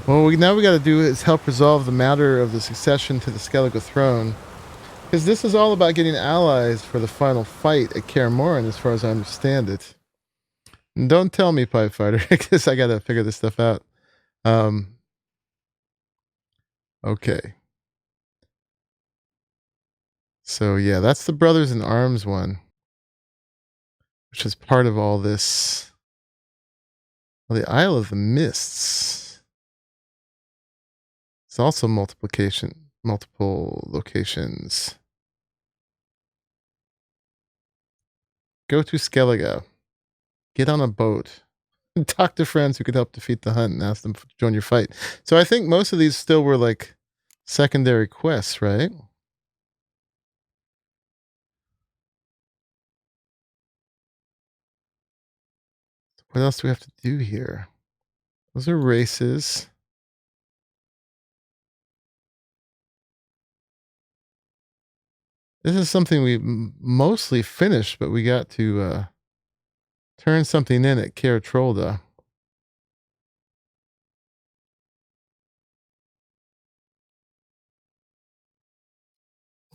Well, now we got to do is help resolve the matter of the succession to the Skellige throne. Because this is all about getting allies for the final fight at Kaer Morhen, as far as I understand it. And don't tell me, Pipe Fighter, because I got to figure this stuff out. Okay. So, yeah, that's the Brothers in Arms one, which is part of all this. Well, the Isle of the Mists. It's also multiple locations. Go to Skellige. Get on a boat. Talk to friends who could help defeat the hunt and ask them to join your fight. So I think most of these still were like secondary quests, right? What else do we have to do here? Those are races. This is something we mostly finished, but we got to turn something in at Kaer Trolda.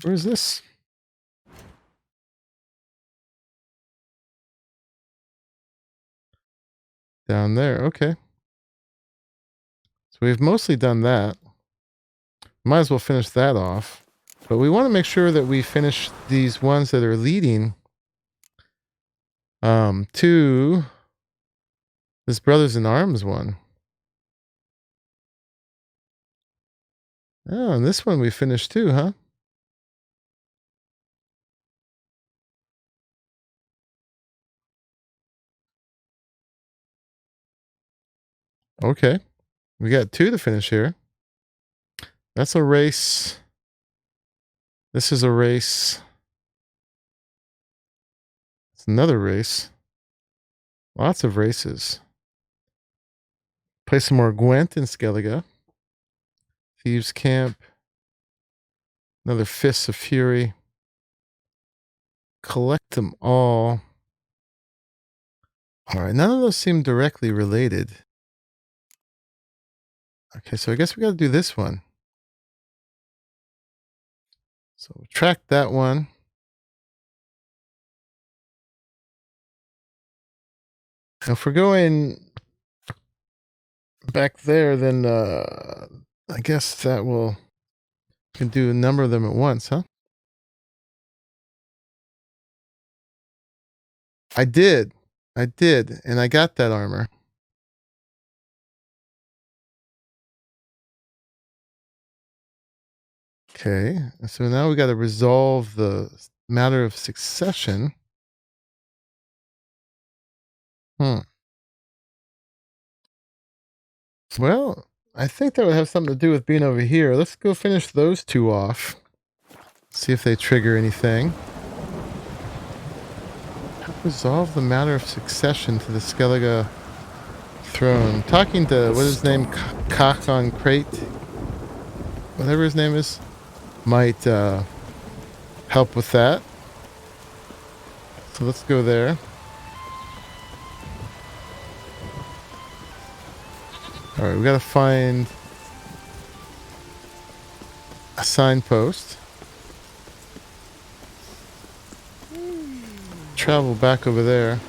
Where is this? Down there. Okay. So we've mostly done that. Might as well finish that off. But we want to make sure that we finish these ones that are leading to this Brothers in Arms one. Oh, and this one we finished too, huh? Okay. We got 2 to finish here. That's a race. This is a race. It's another race. Lots of races. Play some more Gwent in Skellige. Thieves' Camp. Another Fists of Fury. Collect them all. Alright, none of those seem directly related. Okay, so I guess we got to do this one. So we'll track that one. Now if we're going back there, then I guess that will can do a number of them at once, huh? I did, and I got that armor. Okay, so now we got to resolve the matter of succession. Well, I think that would have something to do with being over here. Let's go finish those 2 off. See if they trigger anything. Help resolve the matter of succession to the Skellige throne. Talking to, what is his name? Kakon Crate? Whatever his name is. Might help with that. So let's go there. Alright, we gotta find a signpost. Travel back over there.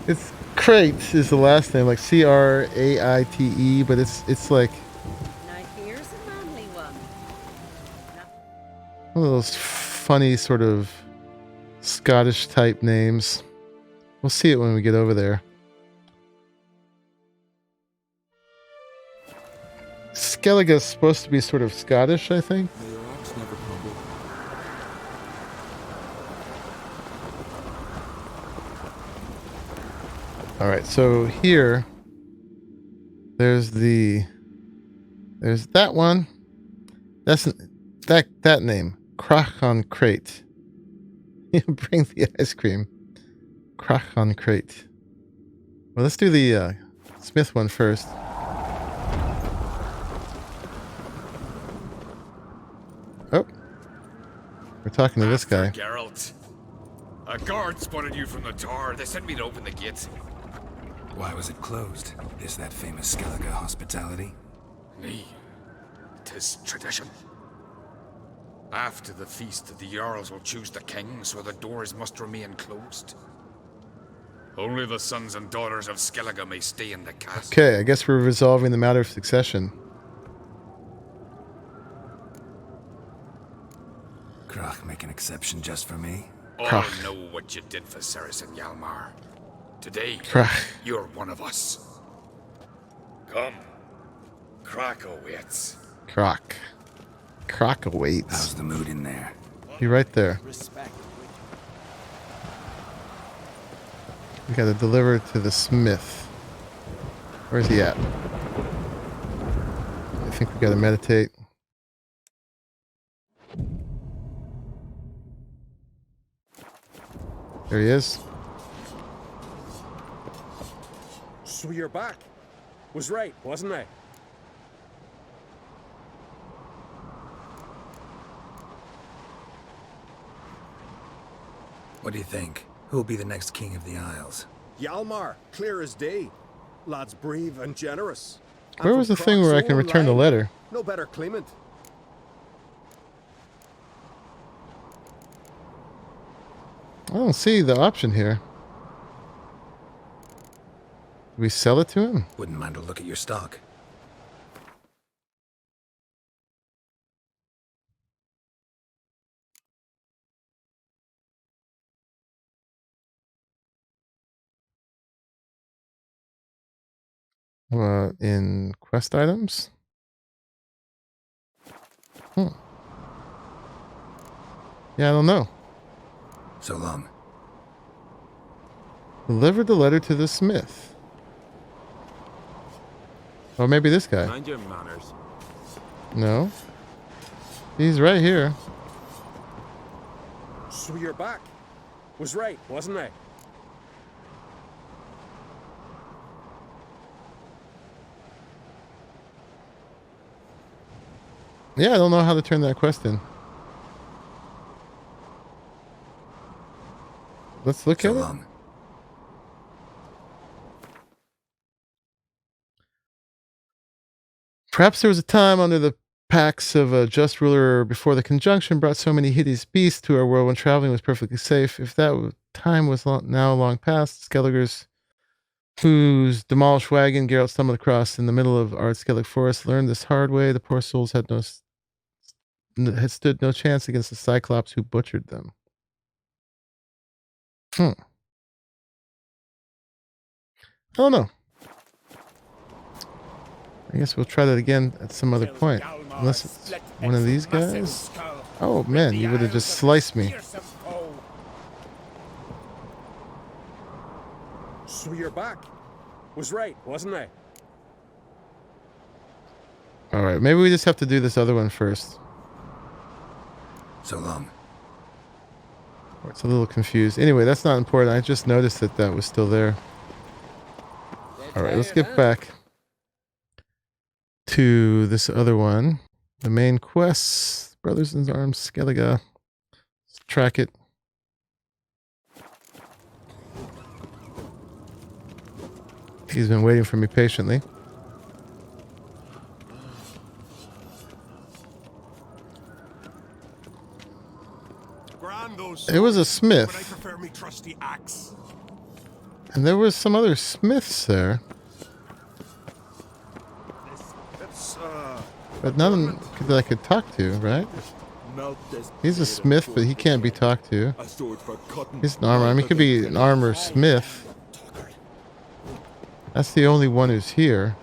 It's Crate is the last name, like Craite, but it's like one of those funny sort of Scottish type names. We'll see it when we get over there. Skellige is supposed to be sort of Scottish, I think. Alright, so here there's that one. That's that name. Krachon Crate. Bring the ice cream. Krachon Crate. Well, let's do the Smith one first. Oh. We're talking to this guy. Geralt. A guard spotted you from the tower. They sent me to open the gates. Why was it closed? Is that famous Skellige hospitality? Nay, 'tis tradition. After the feast, the Jarls will choose the king, so the doors must remain closed. Only the sons and daughters of Skellige may stay in the castle. Okay, I guess we're resolving the matter of succession. Krach make an exception just for me? All Krach. know what you did for Ceres and Hjalmar. Today, Krach. you're one of us. Come. Krach awaits. Croc. Croc How's awaits. the mood in there? You're right there. Respect. We gotta deliver it to the smith. Where's he at? I think we gotta meditate. There he is. So you're back. Was right, wasn't I? What do you think? Who'll be the next king of the Isles? Hjalmar, clear as day. Lad's brave and generous. And Where from was the thing where I can Croc's return the own letter? line, no better claimant. I don't see the option here. Do we sell it to him? Wouldn't mind a look at your stock. In quest items? Yeah, I don't know. So long. Delivered the letter to the smith. Or maybe this guy. Mind your manners. No. He's right here. So you're back. Was right, wasn't I? Yeah, I don't know how to turn that quest in. Let's look So at it. long. Perhaps there was a time under the pax of a just ruler before the conjunction brought so many hideous beasts to our world when traveling was perfectly safe. If that time was now long past, Skelligers, whose demolished wagon Geralt stumbled across in the middle of our Skellig forest, learned this hard way. The poor souls had stood no chance against the Cyclops who butchered them. I don't know. I guess we'll try that again at some other point. Unless it's one of these guys. Oh man, you would have just sliced me. So you're back. Was right, wasn't I? Alright, maybe we just have to do this other one first. So long. It's a little confused. Anyway, that's not important. I just noticed that that was still there. Alright, let's get back to this other one. The main quest. Brothers in Arms, Skellige. Let's track it. He's been waiting for me patiently. It was a smith. But I prefer me trusty axe. And there was some other smiths there. Let's But none that I could talk to, right? melt this. He's a smith, but he can't be talked to. A sword for cutting. He's an armor. I mean, he could be an armor smith. That's the only one who's here.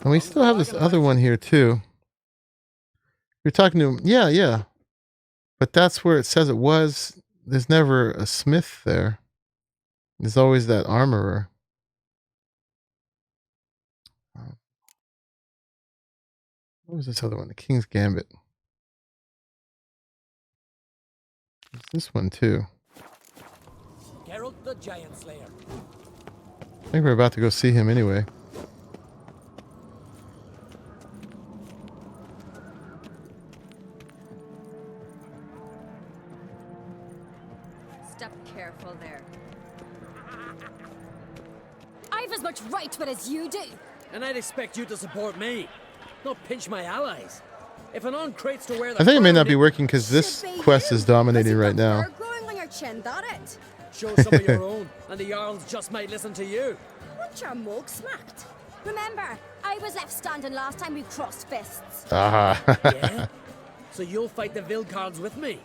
And we still have this other one here, too. You're talking to him. Yeah, yeah. But that's where it says it was. There's never a smith there. There's always that armorer. What was this other one? The King's Gambit. There's this one, too. Geralt the Giant Slayer. I think we're about to go see him anyway. step careful there. I've as much right to it as you do. And I'd expect you to support me, not pinch my allies. If an on-crate's to wear the I think it may crown, not be working because this Should be quest you. is dominating Plus right you've got now. fur growing on your chin, that it? show some of your own, and the Jarls just might listen to you. Want your mug smacked? Remember, I was left standing last time we crossed fists. Aha. Yeah? So you'll fight the Vilcards with me?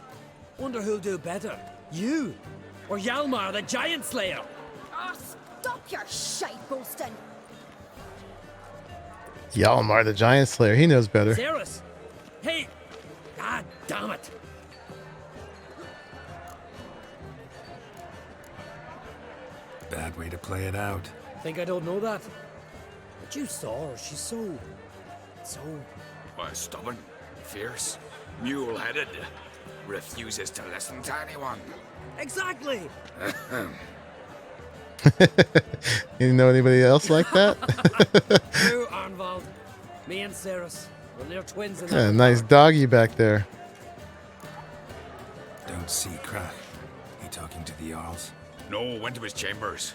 Wonder who'll do better, you or Hjalmar the Giant Slayer? Oh, stop your shite boasting. Hjalmar the Giant Slayer. He knows better. Ceres! Hey! God damn it! Bad way to play it out. Think I don't know that? But you saw her, she's so... Why, stubborn, fierce, mule-headed, refuses to listen to anyone. Exactly! You know anybody else like that? You, Arnvald. Me and Ceres. Well, they're twins in Yeah, that. nice doggy back there. Don't see crack. You talking to the Jarls? No, went to his chambers.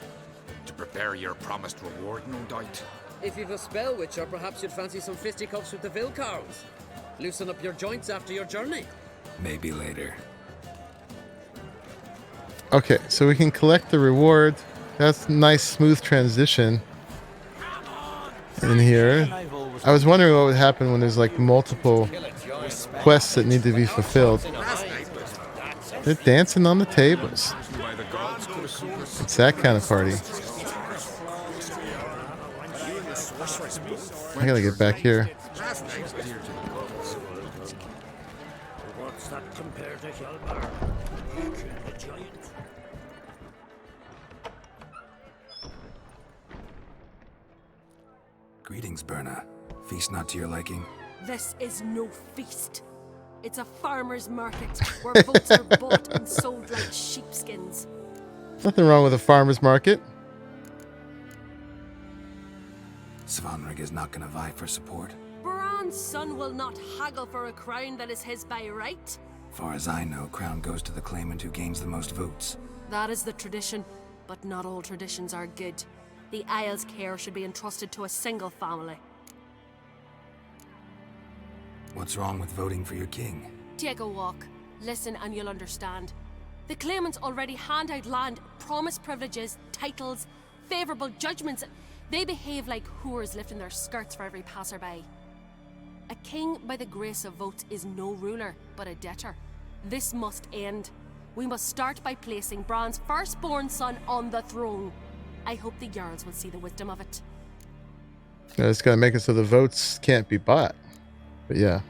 To prepare your promised reward, no doubt. If you've a spell witcher, perhaps you'd fancy some fisticuffs with the Vilcards. Loosen up your joints after your journey. Maybe later. Okay, so we can collect the reward. That's a nice, smooth transition in here. I was wondering what would happen when there's like multiple quests that need to be fulfilled. They're dancing on the tables. It's that kind of party. I gotta get back here. What's that compared to Hjalmar? The giant. Greetings, Berna. Feast not to your liking? This is no feast. It's a farmer's market where votes are bought and sold like sheepskins. Nothing wrong with a farmer's market. Svanrig is not gonna vie for support. Bran's son will not haggle for a crown that is his by right. Far as I know, crown goes to the claimant who gains the most votes. That is the tradition, but not all traditions are good. The Isle's care should be entrusted to a single family. What's wrong with voting for your king? Take a walk, listen and you'll understand. The claimants already hand out land, promise privileges, titles, favourable judgments. They behave like whores lifting their skirts for every passerby. A king by the grace of votes is no ruler, but a debtor. This must end. We must start by placing Bran's firstborn son on the throne. I hope the Jarls will see the wisdom of it. Yeah, it's gotta make it so the votes can't be bought. But yeah.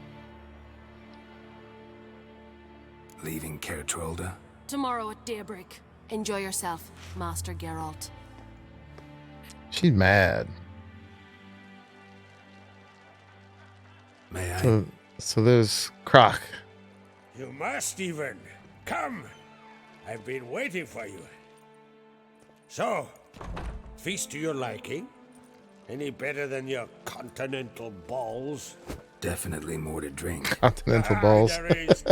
Leaving Caer Trolda? Tomorrow at daybreak. Enjoy yourself, Master Geralt. She's mad. May I? So there's Croc. You must even. Come. I've been waiting for you. So, feast to your liking? Any better than your continental balls? Definitely more to drink. Continental balls. There is.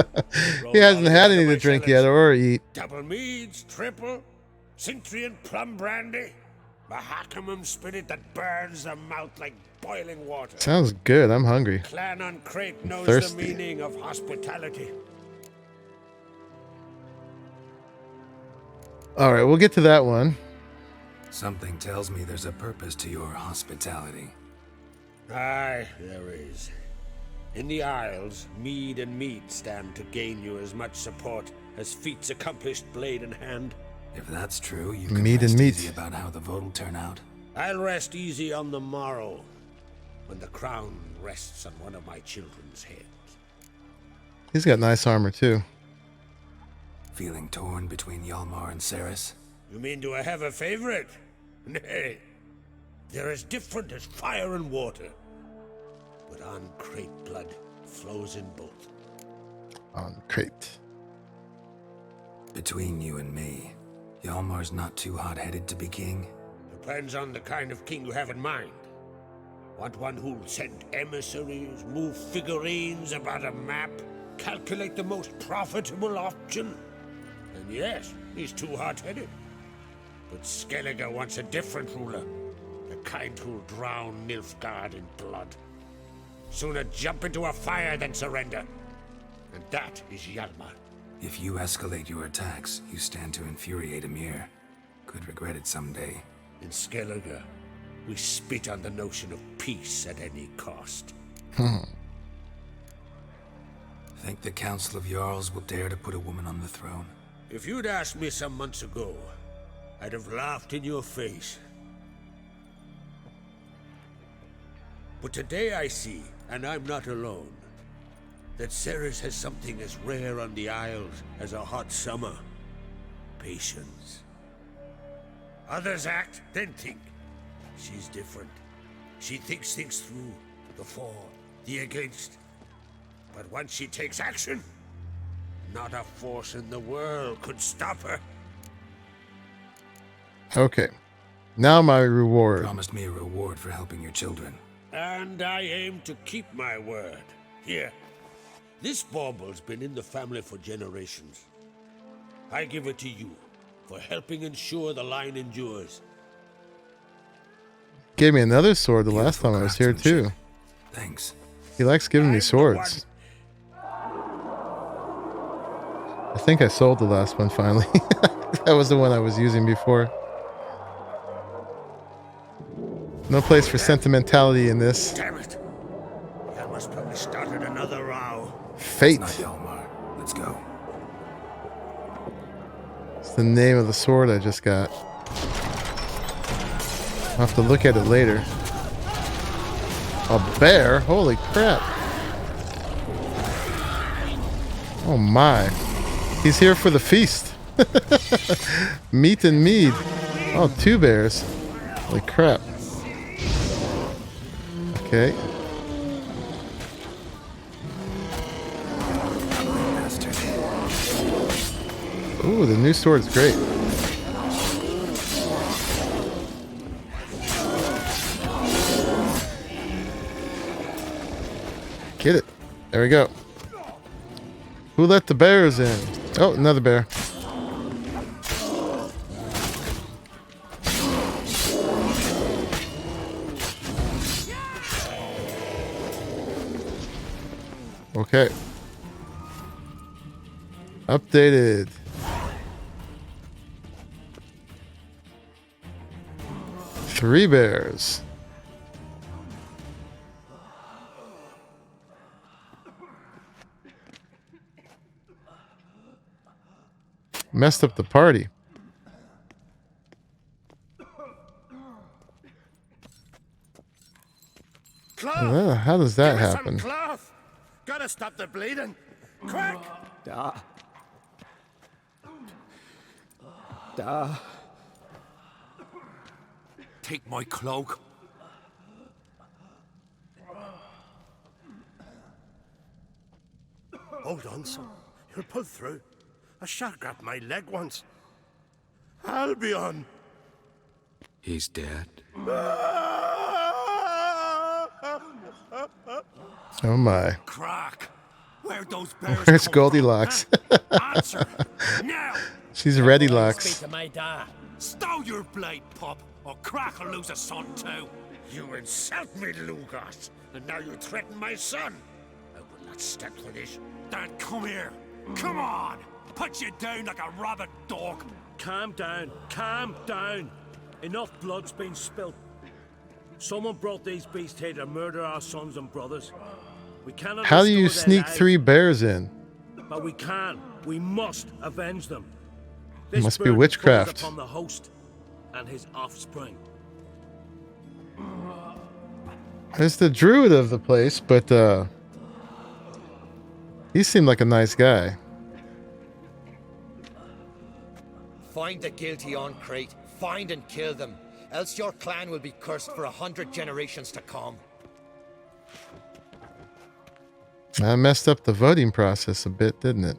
He hasn't had any to drink yet or eat. Double meads, triple, Cintrian plum brandy, Mahakimum spirit that burns the mouth like boiling water. Sounds good. I'm hungry. Clan on Crate knows Thirsty. the meaning of hospitality. All right, we'll get to that one. Something tells me there's a purpose to your hospitality. Aye, there is. In the Isles, mead and meat stand to gain you as much support as feats accomplished blade in hand. If that's true, you can Mead and rest meat. easy about how the vote will turn out. I'll rest easy on the morrow, when the crown rests on one of my children's heads. He's got nice armor too. Feeling torn between Hjalmar and Ceres? You mean do I have a favorite? Nay, they're as different as fire and water. But on Crate blood flows in both. On Crate. Between you and me, Hjalmar's not too hot-headed to be king. Depends on the kind of king you have in mind. Want one who'll send emissaries, move figurines about a map, calculate the most profitable option? And yes, he's too hot-headed. But Skellige wants a different ruler. The kind who'll drown Nilfgaard in blood. Sooner jump into a fire than surrender. And that is Hjalmar. If you escalate your attacks, you stand to infuriate Emir. Could regret it someday. In Skellige, we spit on the notion of peace at any cost. Think the Council of Jarls will dare to put a woman on the throne? If you'd asked me some months ago, I'd have laughed in your face. But today I see, and I'm not alone, that Ceres has something as rare on the Isles as a hot summer. Patience. Others act, then think. She's different. She thinks things through. The for, the against. But once she takes action, not a force in the world could stop her. Okay. Now my reward. Promised me a reward for helping your children. And I aim to keep my word. Here. This bauble's been in the family for generations. I give it to you for helping ensure the line endures. Gave me another sword the last time I was here too. Thanks. He likes giving me swords. I think I sold the last one finally. That was the one I was using before. No place for sentimentality in this. Damn it! Hjalmar's probably started another row. Fate. It's not Hjalmar. Let's go. It's the name of the sword I just got. I'll have to look at it later. A bear? Holy crap. Oh my. He's here for the feast. Meat and mead. Oh, 2 bears. Holy crap. Okay. Ooh, the new sword is great. Get it. There we go. Who let the bears in? Oh, another bear. Okay. Updated. Three bears. Messed up the party. How does that happen? Cloth. Gotta stop the bleeding. Quick! Take my cloak. Hold on, son. You'll pull through. A shark grabbed my leg once. Albion! He's dead. Oh my. Crack. Where'd those bears Where's come Goldilocks? from, huh? Answer. Now. She's ready, Speak Locks. to my dad. Stow your blade, pup, or Crack will lose a son too. You insult me, Lugas, and now you threaten my son. I will not stand for this. Dad, come here. Come on. Put you down like a rabid dog. Calm down. Calm down. Enough blood's been spilt. Someone brought these beasts here to murder our sons and brothers. We cannot. How do you restore their sneak lives, 3 bears in? But we can. We must avenge them. It This must be burden witchcraft. falls upon the host and his offspring. There's the druid of the place, but he seemed like a nice guy. Find the guilty on Crate. Find and kill them. Else your clan will be cursed for 100 generations to come. That messed up the voting process a bit, didn't it?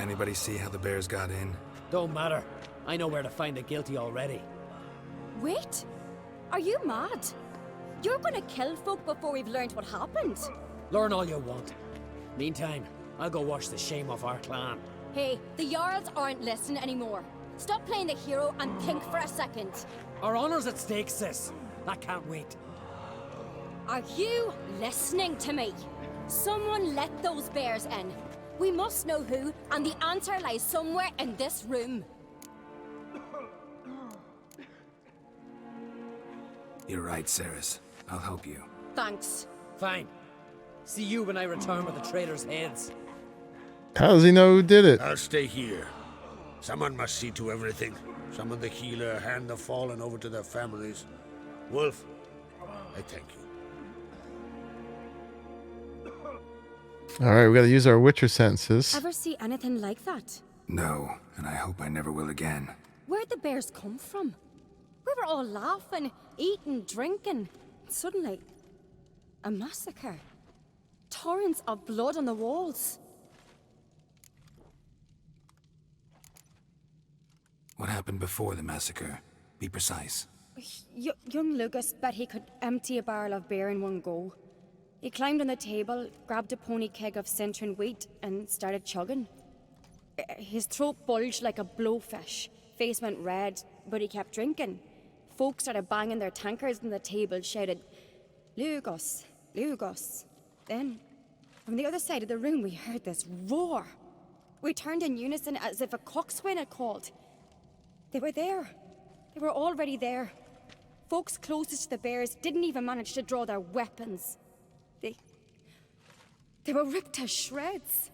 Anybody see how the bears got in? Don't matter. I know where to find the guilty already. Wait! Are you mad? You're gonna kill folk before we've learned what happened? Learn all you want. Meantime, I'll go wash the shame off our clan. Hey, the Jarls aren't listening anymore. Stop playing the hero and think for a second. Our honor's at stake, sis. I can't wait. Are you listening to me? Someone let those bears in. We must know who, and the answer lies somewhere in this room. You're right, Ceres. I'll help you. Thanks. Fine. See you when I return with the traitors' heads. How does he know who did it? I'll stay here. Someone must see to everything. Summon the healer, hand the fallen over to their families. Wolf, I thank you. Alright, we gotta use our Witcher senses. Ever see anything like that? No, and I hope I never will again. Where'd the bears come from? We were all laughing, eating, drinking. Suddenly, a massacre. Torrents of blood on the walls. What happened before the massacre? Be precise. Young Lucas bet he could empty a barrel of beer in one go. He climbed on the table, grabbed a pony keg of Cintron wheat, and started chugging. His throat bulged like a blowfish. Face went red, but he kept drinking. Folks started banging their tankards on the table, shouted, "Lugos, Lugos." Then, from the other side of the room, we heard this roar. We turned in unison as if a coxswain had called. They were there. They were already there. Folks closest to the bears didn't even manage to draw their weapons. They were ripped to shreds.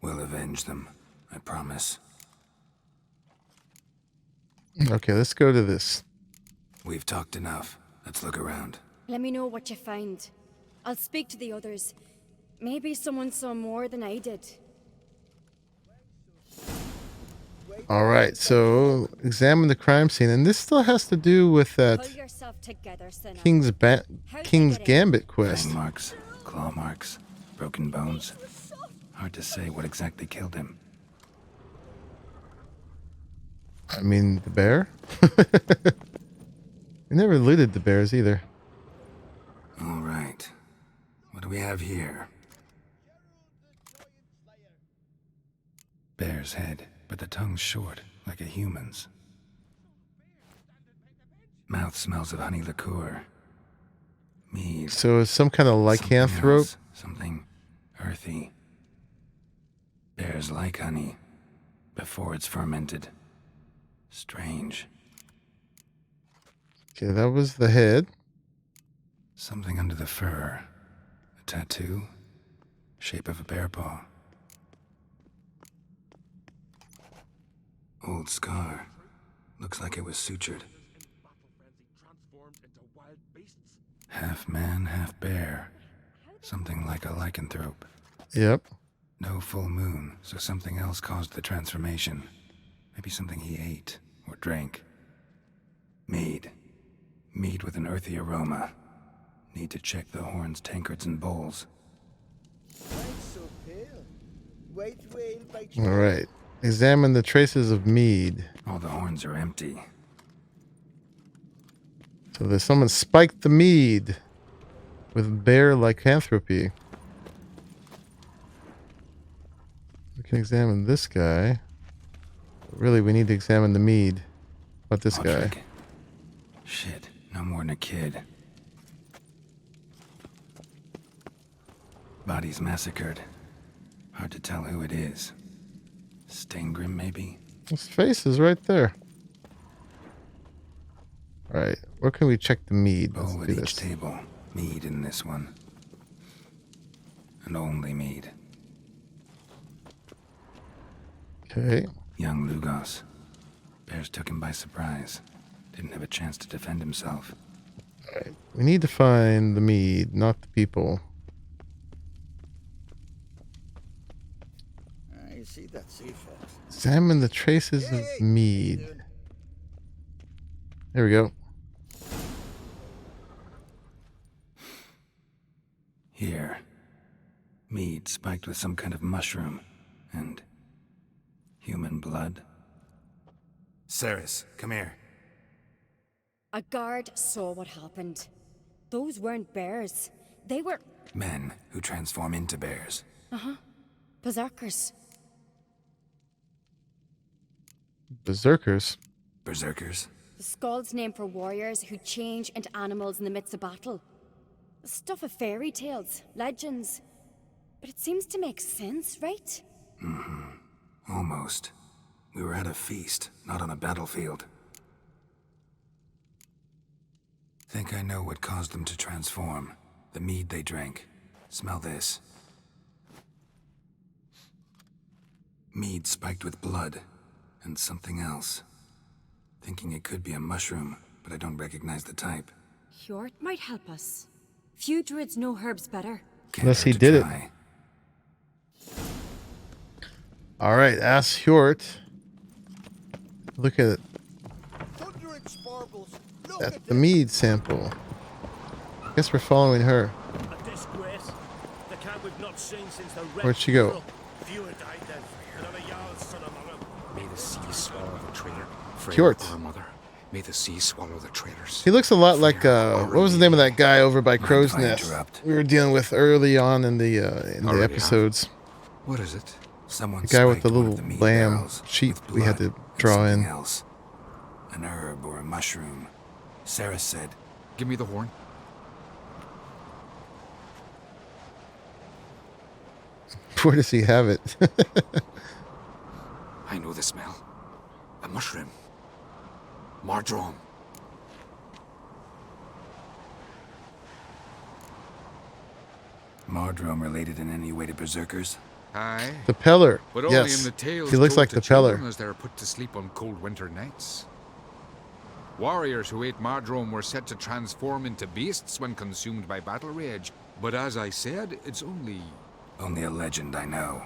We'll avenge them, I promise. Okay, let's go to this. We've talked enough. Let's look around. Let me know what you find. I'll speak to the others. Maybe someone saw more than I did. Alright, so examine the crime scene. And this still has to do with that Pull yourself together, Sinner. King's Gambit quest. Fang marks, claw marks, broken bones. Hard to say what exactly killed him. I mean, the bear? We never looted the bears either. All right. What do we have here? Bear's head, but the tongue's short, like a human's. Mouth smells of honey liqueur. Mead. So it's some kind of lycanthrope? Something earthy. Bears like honey before it's fermented. Strange. Okay, that was the head. Something under the fur. A tattoo. Shape of a bear paw. Old scar. Looks like it was sutured. Half man, half bear. Something like a lycanthrope. Yep. No full moon, so something else caused the transformation. Maybe something he ate or drank. Mead. Mead with an earthy aroma. Need to check the horns, tankards, and bowls. Alright. Examine the traces of mead. All the horns are empty. So there's someone spiked the mead with bear lycanthropy. We can examine this guy. But really, we need to examine the mead. What this guy? Shit, no more than a kid. Body's massacred. Hard to tell who it is. Stengrim, maybe? His face is right there. Alright, where can we check the mead? Let's Bowl at do each this. table. Mead in this one. And only mead. Okay. Young Lugos. Bears took him by surprise. Didn't have a chance to defend himself. Alright, we need to find the mead, not the people. You see that sea fox? Examine the traces of mead. There we go. Here. Mead spiked with some kind of mushroom. And human blood. Ceres, come here. A guard saw what happened. Those weren't bears. They were... Men who transform into bears. Berserkers. Berserkers. Berserkers? The skull's name for warriors who change into animals in the midst of battle. The stuff of fairy tales, legends. But it seems to make sense, right? Almost. We were at a feast, not on a battlefield. Think I know what caused them to transform. The mead they drank. Smell this. Mead spiked with blood. And something else. Thinking it could be a mushroom, but I don't recognize the type. Hjort might help us. Few druids know herbs better. Unless he did it. Alright, ask Hjort. Look at it. At the mead sample. Guess we're following her. A disgrace. The cat we've not seen since the Where'd she go? Fewer died then. Another Jarl's son of mother. May the sea swallow the traitor. Hjort. Our mother. May the sea swallow the traitors. He looks a lot like what was the name of that guy over by Crow's Nest we were dealing with early on in the episodes. What is it? Someone The guy with the spiked one little of the mead lamb barrels sheep with we had blood to and draw something in. else. An herb or a mushroom. Sarah said. Give me the horn. Where does he have it? I know the smell. A mushroom. Mardrome. Mardrome related in any way to berserkers? Aye. The Peller. But only Yes. in the tales He looks told like to the children Peller. as they are put to sleep on cold winter nights. Warriors who ate Mardrome were said to transform into beasts when consumed by battle rage. But as I said, it's only a legend, I know.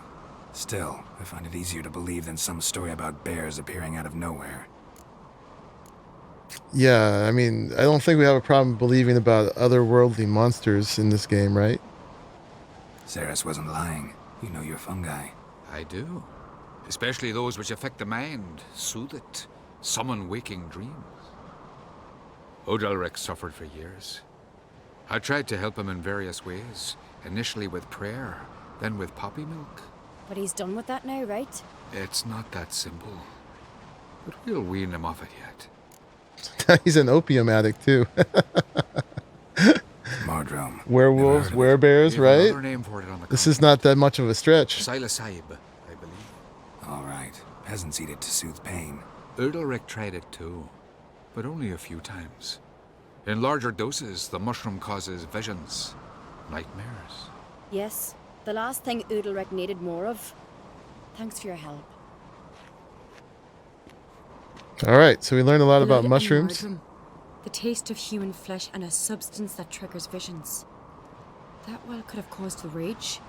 Still, I find it easier to believe than some story about bears appearing out of nowhere. Yeah, I mean, I don't think we have a problem believing about otherworldly monsters in this game, right? Saris wasn't lying. You know your fungi. I do. Especially those which affect the mind, soothe it, summon waking dreams. Odalric suffered for years. I tried to help him in various ways, initially with prayer, then with poppy milk. But he's done with that now, right? It's not that simple. But we'll wean him off it yet. He's an opium addict, too. Mardrome. Werewolves, werebears, right? Another name for it on the This is not that much of a stretch. Psilocybin, I believe. All right. Peasants eat it to soothe pain. Odalric tried it too, but only a few times. In larger doses, the mushroom causes visions, nightmares. Yes. The last thing Udalric needed more of. Thanks for your help. Alright, so we learned a lot about Blood and mushrooms. marjoram. The taste of human flesh and a substance that triggers visions. That well could have caused the rage.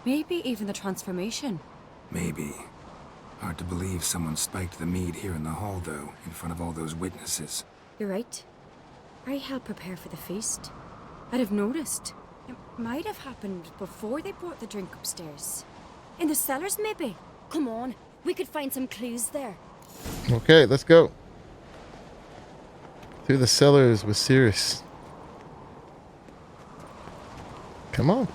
Maybe even the transformation. Maybe. Hard to believe someone spiked the mead here in the hall, though, in front of all those witnesses. You're right. I helped prepare for the feast. I'd have noticed. It might have happened before they brought the drink upstairs. In the cellars, maybe. Come on, we could find some clues there. Okay, let's go. Through the cellars with Sirius. Come on.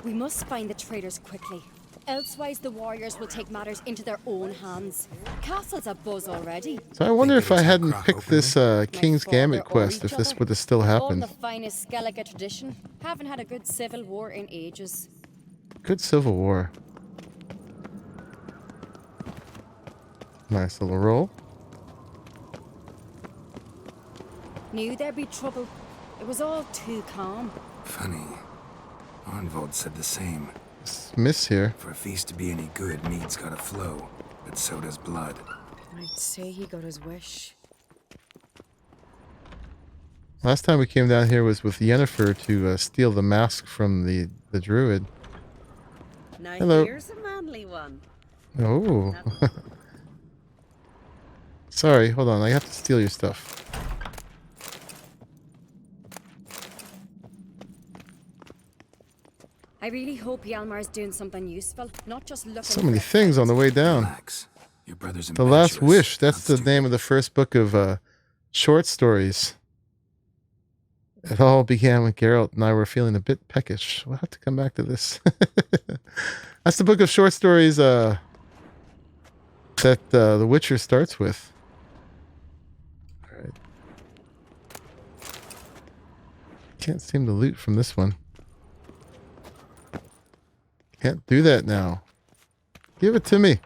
We must find the traitors quickly. Elsewise, the warriors will take matters into their own hands. Castle's a buzz already. So I wonder if I hadn't picked this King's Gambit quest, if this would have still All in happened. the finest Skellige tradition. Haven't had a good civil war in ages. Good Civil War. Nice little roll. Knew there'd be trouble. It was all too calm. Funny. Arnvold said the same. Miss here. For a feast to be any good, mead's gotta flow, but so does blood. I'd say he got his wish. Last time we came down here was with Yennefer to steal the mask from the druid. Now Hello. here's a manly one. Oh. Sorry, hold on. I have to steal your stuff. I really hope Hjalmar's doing something useful, not just looking So for many a things on the way down. Relax. Your brother's The Last impetuous, Wish. That's the name of the first book of short stories. It all began when Geralt and I were feeling a bit peckish. We'll have to come back to this. That's the book of short stories that The Witcher starts with. All right. Can't seem to loot from this one. Can't do that now. Give it to me.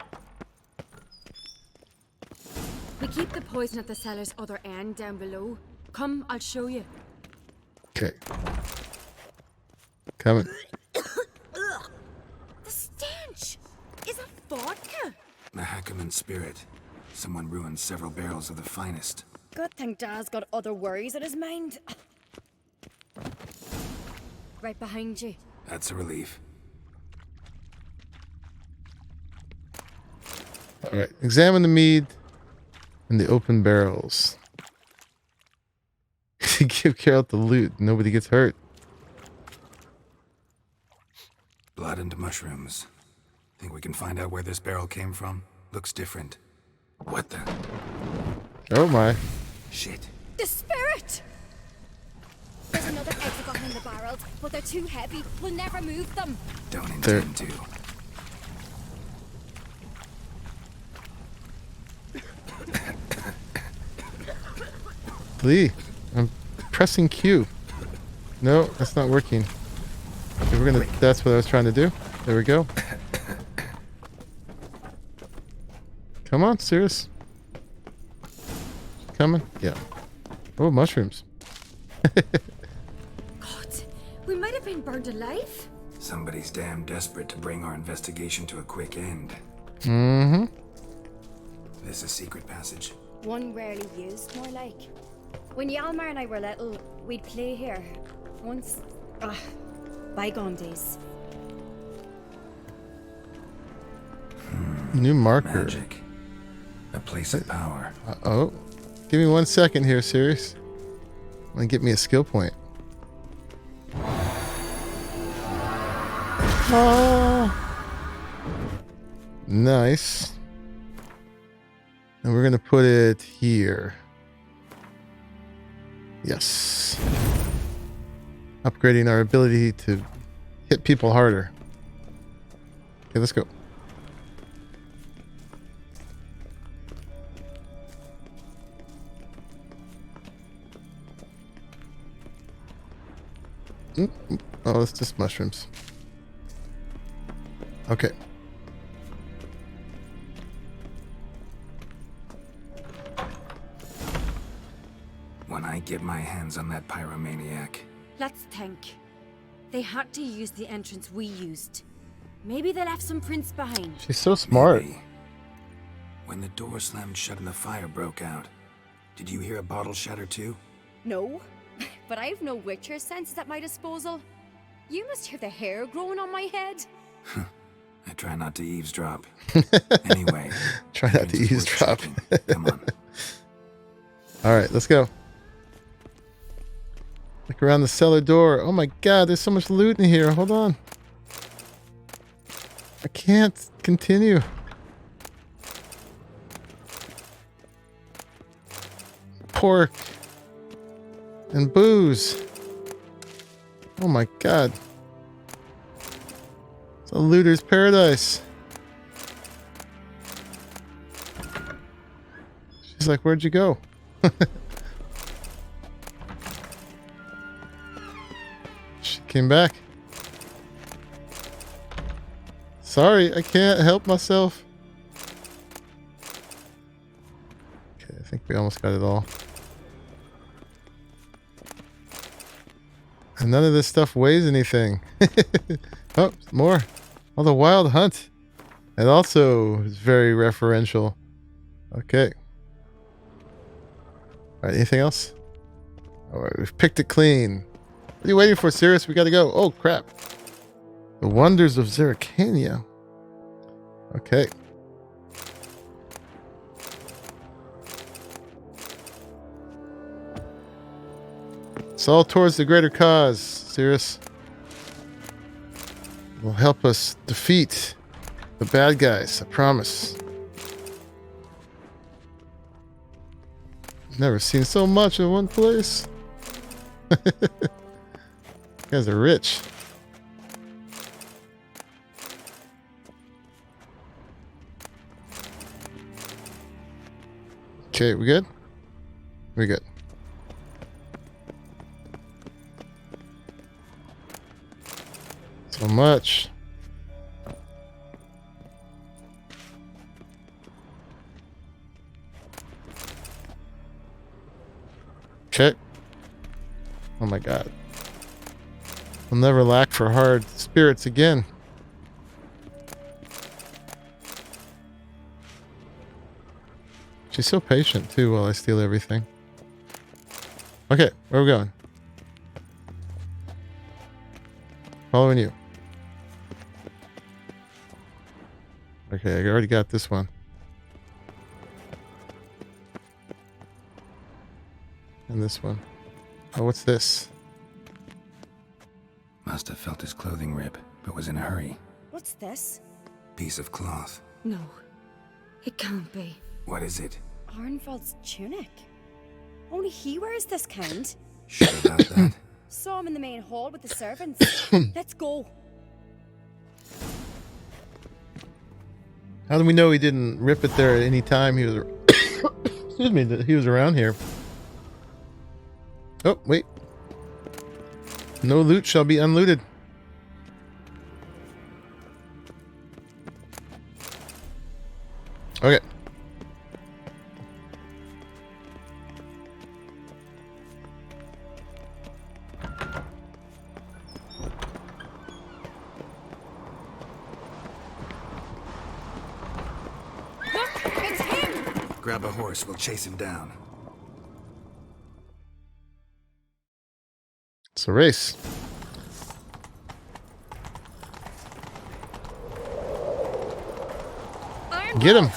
We keep the poison at the cellar's other end down below. Come, I'll show you. Okay. Coming. The stench! Is it vodka? The Hackerman spirit. Someone ruined several barrels of the finest. Good thing Dad's got other worries on his mind. Right behind you. That's a relief. All right. Examine the mead and the open barrels. Give Geralt the loot. Nobody gets hurt. Blood and mushrooms. Think we can find out where this barrel came from? Looks different. What the? Oh my. Shit. The spirit! There's another exit behind the barrels, but they're too heavy. We'll never move them. Don't intend to. Lee, I'm pressing Q. No, that's not working. Okay, we're gonna. That's what I was trying to do. There we go. Come on, serious. Coming? Yeah. Oh, mushrooms. God, we might have been burned alive. Somebody's damn desperate to bring our investigation to a quick end. Mm-hmm. This a secret passage? One rarely used, more like. When Hjalmar and I were little, we'd play here. Once. Bygone days. New marker. Magic. A place of power. Uh-oh. Give me 1 second here, Sirius. I'm gonna get me a skill point. Oh. Nice. And we're gonna put it here. Yes. Upgrading our ability to hit people harder. Okay, let's go. Oh, it's just mushrooms. Okay. When I get my hands on that pyromaniac. Let's think. They had to use the entrance we used. Maybe they left some prints behind. She's so smart. Maybe. When the door slammed shut and the fire broke out, did you hear a bottle shatter too? No, but I've no Witcher senses at my disposal. You must hear the hair growing on my head. I try not to eavesdrop. Anyway. Try not to eavesdrop. Come on. All right, let's go. Look around the cellar door. Oh my god, there's so much loot in here. Hold on. I can't continue. Pork. And booze. Oh my god. It's a looter's paradise. She's like, where'd you go? She came back. Sorry, I can't help myself. Okay, I think we almost got it all. And none of this stuff weighs anything. Oh, more. Oh, the Wild Hunt. It also is very referential. Okay. All right, anything else? All right, we've picked it clean. What are you waiting for, Sirius? We gotta go. Oh, crap. The Wonders of Zeracania. Okay. It's all towards the greater cause, Sirius. It will help us defeat the bad guys, I promise. Never seen so much in one place. You guys are rich. Okay, we good? We good. So much. Okay. Oh my god. I'll never lack for hard spirits again. She's so patient too while I steal everything. Okay, where are we going? Following you. Okay, I already got this one. And this one. Oh, what's this? Must have felt his clothing rip, but was in a hurry. What's this? Piece of cloth. No, it can't be. What is it? Arnvald's tunic. Only he wears this kind. Sure about that? Saw him in the main hall with the servants. Let's go. How do we know he didn't rip it there at any time he was excuse me, that he was around here? Oh, wait. No loot shall be unlooted. Okay. It's him! Grab a horse, we'll chase him down. It's a race. Get him.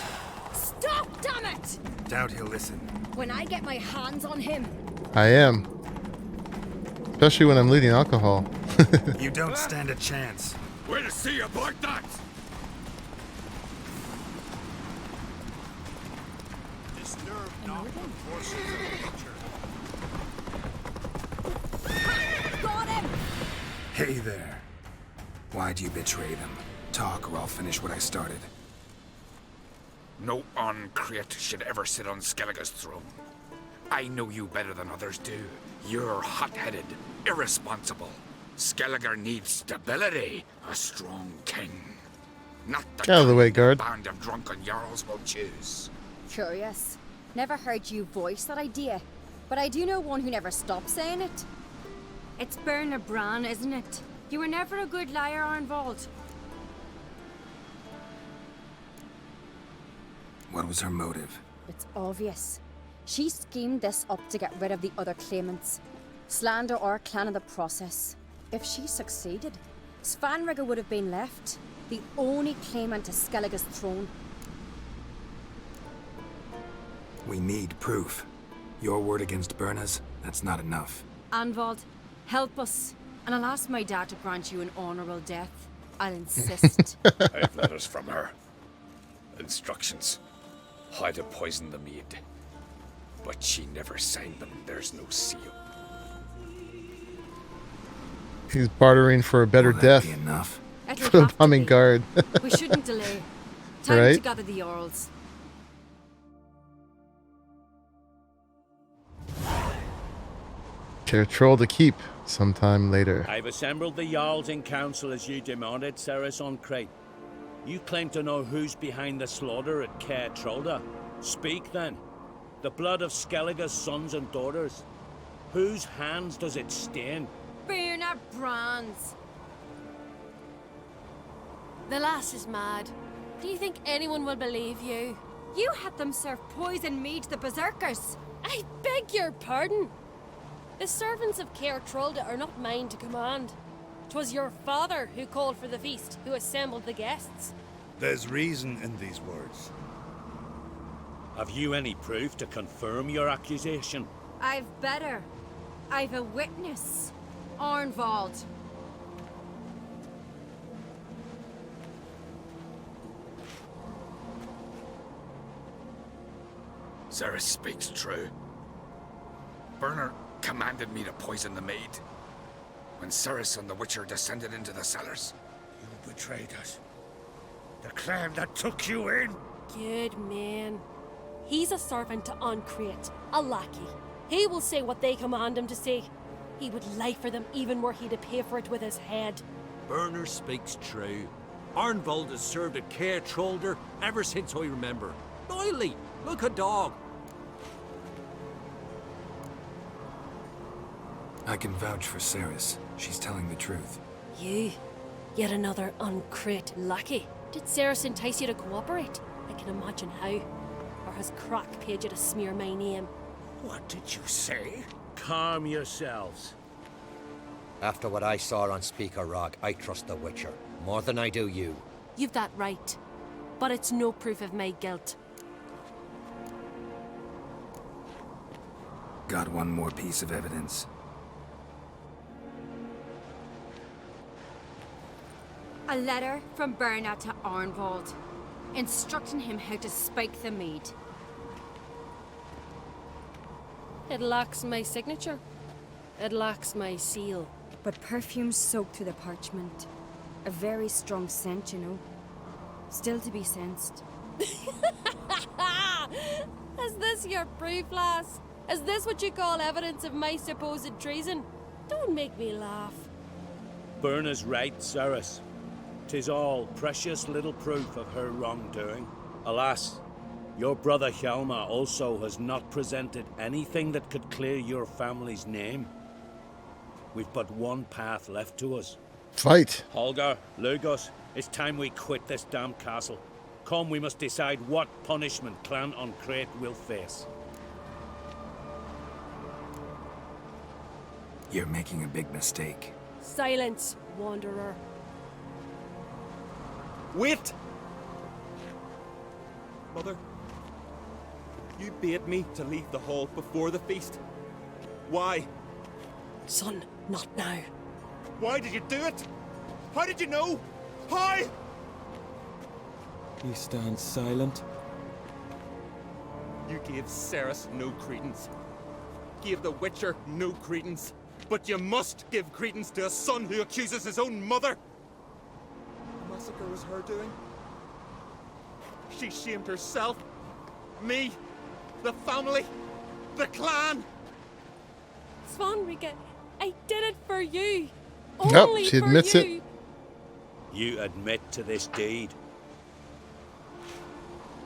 Stop, damn it! Doubt he'll listen. When I get my hands on him. I am. Especially when I'm leading alcohol. You don't stand a chance. Way to see you like that! Disturb not the forces of nature. Got him! Hey there. Why'd you betray them? Talk or I'll finish what I started. No uncreate should ever sit on Skellige's throne. I know you better than others do. You're hot-headed, irresponsible. Skellige needs stability, a strong king. Not the Get out of the way, guard. band of drunken jarls will choose. Curious. Never heard you voice that idea, but I do know one who never stops saying it. It's Berna Bran, isn't it? You were never a good liar, Arnvald. What was her motive? It's obvious. She schemed this up to get rid of the other claimants. Slander our clan in the process. If she succeeded, Svanrige would have been left, the only claimant to Skellige's throne. We need proof. Your word against Berna's, that's not enough. Arnvald, help us, and I'll ask my dad to grant you an honorable death. I'll insist. I have letters from her. Instructions. How to poison the mead. But she never signed them. There's no seal. He's bartering for a better Will that death. be enough? It'll For the have to humming be. guard. We shouldn't delay. Time Right? to gather the Jarls. Troll to keep sometime later. I've assembled the Jarls in council as you demanded, Ceres on Crate. You claim to know who's behind the slaughter at Caer Trolda. Speak then. The blood of Skellige's sons and daughters. Whose hands does it stain? Berna Bran's. The lass is mad. Do you think anyone will believe you? You had them serve poison mead to the berserkers. I beg your pardon. The servants of Caer Trolda are not mine to command. 'Twas your father who called for the feast, who assembled the guests. There's reason in these words. Have you any proof to confirm your accusation? I've better. I've a witness. Arnvald. Ceres speaks true. Berner commanded me to poison the maid. When Ceres and the Witcher descended into the cellars. You betrayed us. The clan that took you in. Good man. He's a servant to Uncreate, a lackey. He will say what they command him to say. He would lie for them even were he to pay for it with his head. Burner speaks true. Arnvold has served at Care Trollder ever since I remember. Loyally, like a dog. I can vouch for Ceres. She's telling the truth. You? Yet another Uncreate lackey? Did Ceres entice you to cooperate? I can imagine how. Or has Crack paid you to smear my name? What did you say? Calm yourselves. After what I saw on Speaker Rock, I trust the Witcher. More than I do you. You've that right. But it's no proof of my guilt. Got one more piece of evidence. A letter from Berna to Arnvold, instructing him how to spike the mead. It lacks my signature. It lacks my seal. But perfume soaked through the parchment. A very strong scent, you know. Still to be sensed. Is this your proof, lass? Is this what you call evidence of my supposed treason? Don't make me laugh. Berna's right, Ceres. 'Tis all precious little proof of her wrongdoing. Alas, your brother Hjalmar also has not presented anything that could clear your family's name. We've but one path left to us. Fight. Holger, Lugos, it's time we quit this damn castle. Come, we must decide what punishment Clan Uncreate will face. You're making a big mistake. Silence, wanderer. Wait! Mother, you bade me to leave the hall before the feast. Why? Son, not now. Why did you do it? How did you know? How? You stand silent. You gave Ceres no credence. Gave the Witcher no credence. But you must give credence to a son who accuses his own mother. The massacre was her doing. She shamed herself, me, the family, the clan. Svanrika, I did it for you. Nope, Only she for admits you. it. You admit to this deed.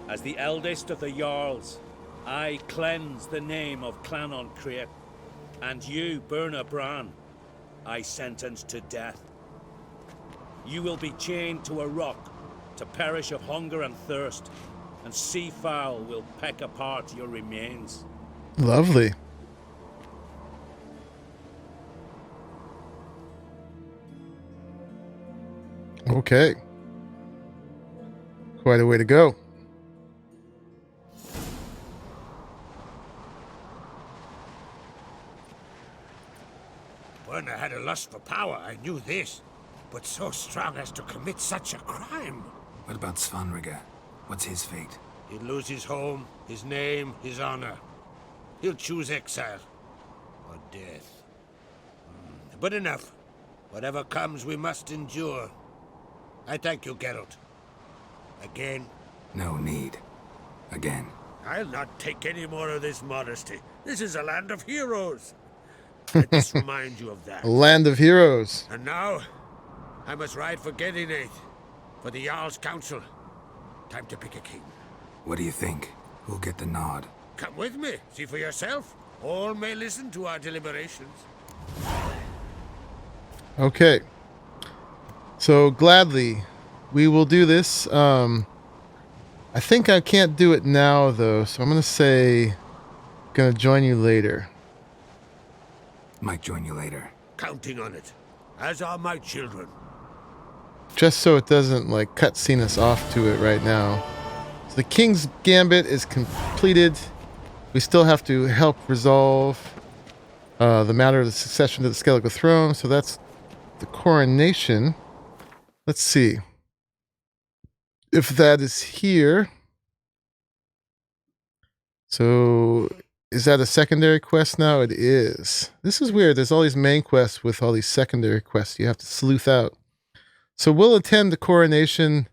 As the eldest of the Jarls, I cleanse the name of Clan Uncreate, and you, Berna Bran, I sentence to death. You will be chained to a rock to perish of hunger and thirst, and sea fowl will peck apart your remains. Lovely. Okay. Quite a way to go. Berna had a lust for power, I knew this. But so strong as to commit such a crime. What about Svanrika? What's his fate? He'll lose his home, his name, his honor. He'll choose exile. Or death. But enough. Whatever comes, we must endure. I thank you, Geralt. Again. No need. Again. I'll not take any more of this modesty. This is a land of heroes. Let this remind you of that. A land of heroes. And now, I must ride for Gedinate, for the Jarl's Council. Time to pick a king. What do you think? Who'll get the nod? Come with me, see for yourself. All may listen to our deliberations. Okay. So gladly, we will do this. I think I can't do it now though, so I'm gonna say, gonna join you later. Might join you later. Counting on it, as are my children. Just so it doesn't like cutscene us off to it right now. So the King's Gambit is completed. We still have to help resolve the matter of the succession to the Skellige throne. So that's the coronation. Let's see if that is here. So Is that a secondary quest now? It is. This is weird. There's all these main quests with all these secondary quests you have to sleuth out. So we'll attend the coronation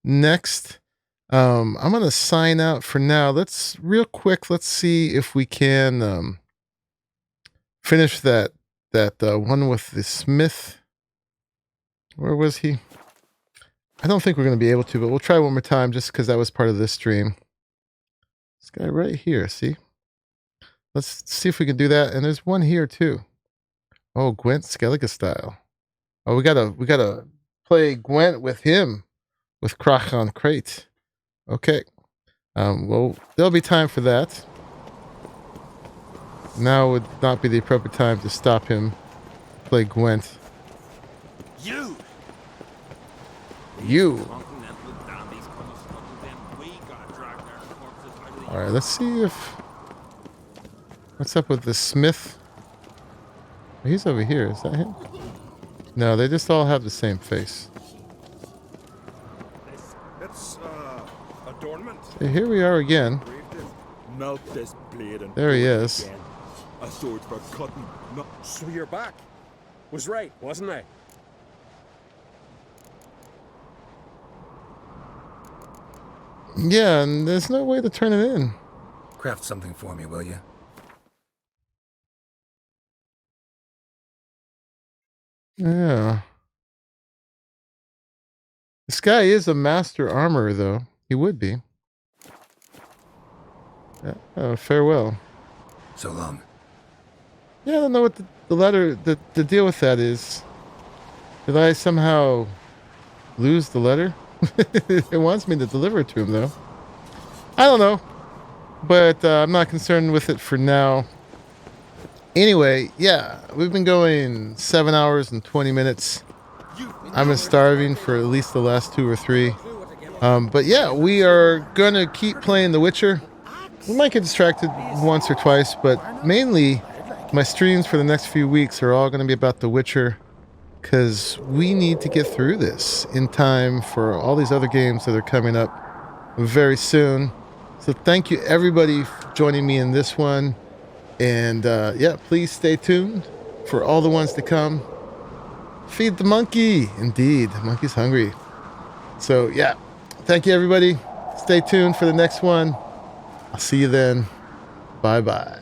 next. I'm going to sign out for now. Let's see if we can finish that one with the smith. Where was he? I don't think we're going to be able to, but we'll try one more time just because that was part of this stream. This guy right here, see? Let's see if we can do that. And there's one here too. Oh, Gwent Skellige style. Oh, we gotta play Gwent with him, with Krachan Crate. Okay. Well, there'll be time for that. Now would not be the appropriate time to stop him play Gwent. You. All right, let's see if... What's up with the smith? He's over here. Is that him? No, they just all have the same face. It's adornment. Hey, here we are again. Melt this blade and There he is. again. A sword for cutting. No. So you're back. Was right, wasn't I? Yeah, and there's no way to turn it in. Craft something for me, will you? Yeah. This guy is a master armorer, though. He would be. Yeah, farewell. So long. Yeah, I don't know what the letter, the deal with that is. Did I somehow lose the letter? It wants me to deliver it to him, though. I don't know. But I'm not concerned with it for now. Anyway, yeah, we've been going 7 hours and 20 minutes. I've been starving for at least the last 2 or 3. But yeah, we are going to keep playing The Witcher. We might get distracted once or twice, but mainly my streams for the next few weeks are all going to be about The Witcher, because we need to get through this in time for all these other games that are coming up very soon. So thank you everybody for joining me in this one. And yeah, please stay tuned for all the ones to come. Feed the monkey. Indeed, the monkey's hungry. So yeah, thank you everybody. Stay tuned for the next one. I'll see you then. Bye-bye.